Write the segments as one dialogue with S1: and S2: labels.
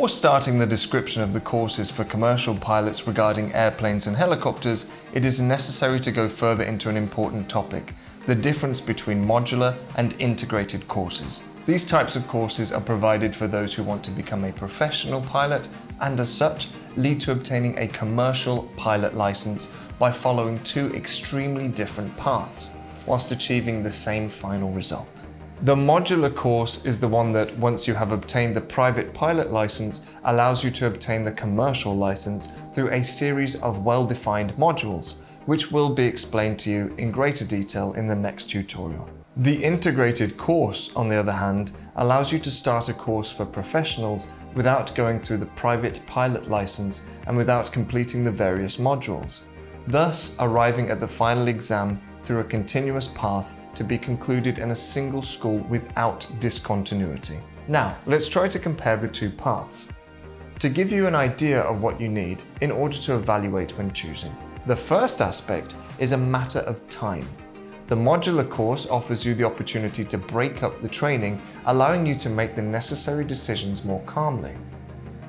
S1: Before starting the description of the courses for commercial pilots regarding airplanes and helicopters, it is necessary to go further into an important topic: the difference between modular and integrated courses. These types of courses are provided for those who want to become a professional pilot and, as such, lead to obtaining a commercial pilot license by following two extremely different paths, whilst achieving the same final result. The modular course is the one that, once you have obtained the private pilot license, allows you to obtain the commercial license through a series of well-defined modules, which will be explained to you in greater detail in the next tutorial. The integrated course, on the other hand, allows you to start a course for professionals without going through the private pilot license and without completing the various modules, thus arriving at the final exam through a continuous path to be concluded in a single school without discontinuity. Now, let's try to compare the two paths, to give you an idea of what you need in order to evaluate when choosing. The first aspect is a matter of time. The modular course offers you the opportunity to break up the training, allowing you to make the necessary decisions more calmly.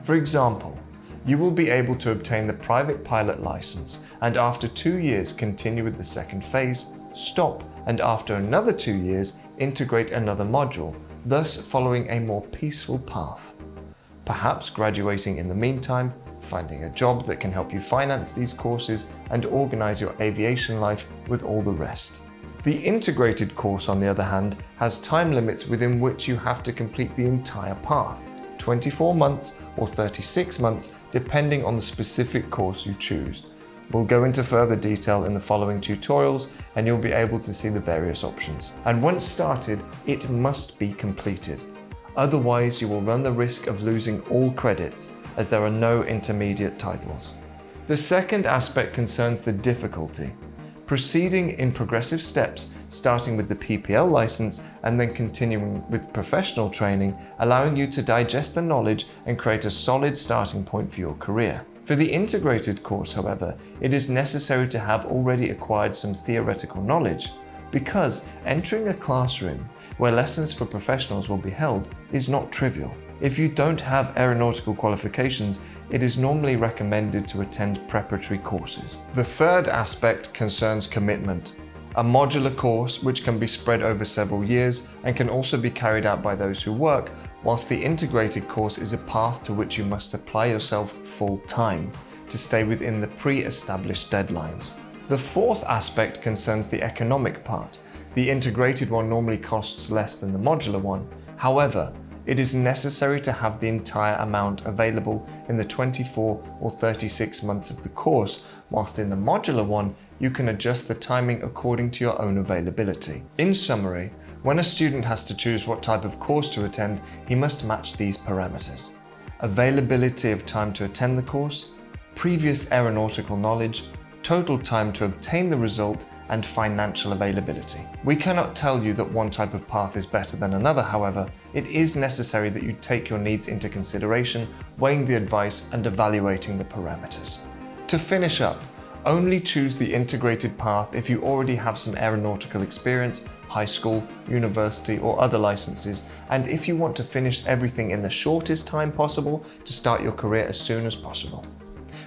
S1: For example, you will be able to obtain the private pilot license and after 2 years continue with the second phase, stop, and after another 2 years integrate another module, thus following a more peaceful path. Perhaps graduating in the meantime, finding a job that can help you finance these courses and organize your aviation life with all the rest. The integrated course, on the other hand, has time limits within which you have to complete the entire path, 24 months or 36 months, depending on the specific course you choose. We'll go into further detail in the following tutorials and you'll be able to see the various options. And once started, it must be completed. Otherwise, you will run the risk of losing all credits, as there are no intermediate titles. The second aspect concerns the difficulty. Proceeding in progressive steps, starting with the PPL license and then continuing with professional training, allowing you to digest the knowledge and create a solid starting point for your career. For the integrated course, however, it is necessary to have already acquired some theoretical knowledge, because entering a classroom where lessons for professionals will be held is not trivial. If you don't have aeronautical qualifications, it is normally recommended to attend preparatory courses. The third aspect concerns commitment. A modular course which can be spread over several years and can also be carried out by those who work, whilst the integrated course is a path to which you must apply yourself full time to stay within the pre-established deadlines. The fourth aspect concerns the economic part. The integrated one normally costs less than the modular one. However, it is necessary to have the entire amount available in the 24 or 36 months of the course, whilst in the modular one, you can adjust the timing according to your own availability. In summary, when a student has to choose what type of course to attend, he must match these parameters: availability of time to attend the course, previous aeronautical knowledge, total time to obtain the result, and financial availability. We cannot tell you that one type of path is better than another, however, it is necessary that you take your needs into consideration, weighing the advice and evaluating the parameters. To finish up, only choose the integrated path if you already have some aeronautical experience, high school, university, or other licenses, and if you want to finish everything in the shortest time possible to start your career as soon as possible.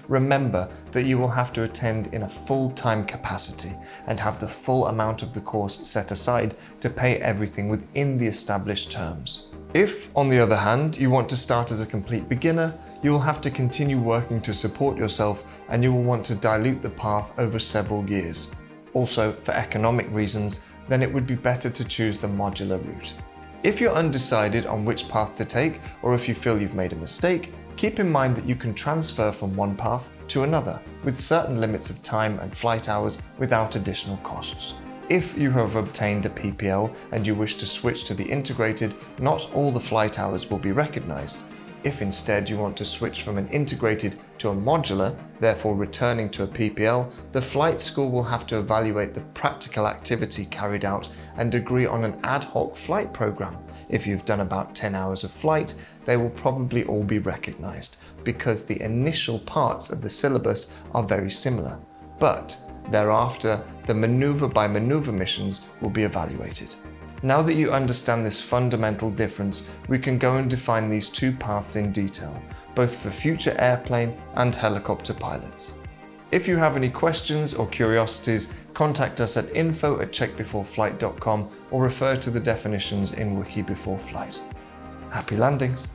S1: Remember that you will have to attend in a full-time capacity and have the full amount of the course set aside to pay everything within the established terms. If, on the other hand, you want to start as a complete beginner, you will have to continue working to support yourself and you will want to dilute the path over several years. Also, for economic reasons, then it would be better to choose the modular route. If you're undecided on which path to take, or if you feel you've made a mistake, keep in mind that you can transfer from one path to another with certain limits of time and flight hours without additional costs. If you have obtained a PPL and you wish to switch to the integrated, not all the flight hours will be recognized. If instead you want to switch from an integrated to a modular, therefore returning to a PPL, the flight school will have to evaluate the practical activity carried out and agree on an ad hoc flight program. If you've done about 10 hours of flight, they will probably all be recognized because the initial parts of the syllabus are very similar. But thereafter, the maneuver by maneuver missions will be evaluated. Now that you understand this fundamental difference, we can go and define these two paths in detail, both for future airplane and helicopter pilots. If you have any questions or curiosities, contact us at info@checkbeforeflight.com or refer to the definitions in Wiki Before Flight. Happy landings!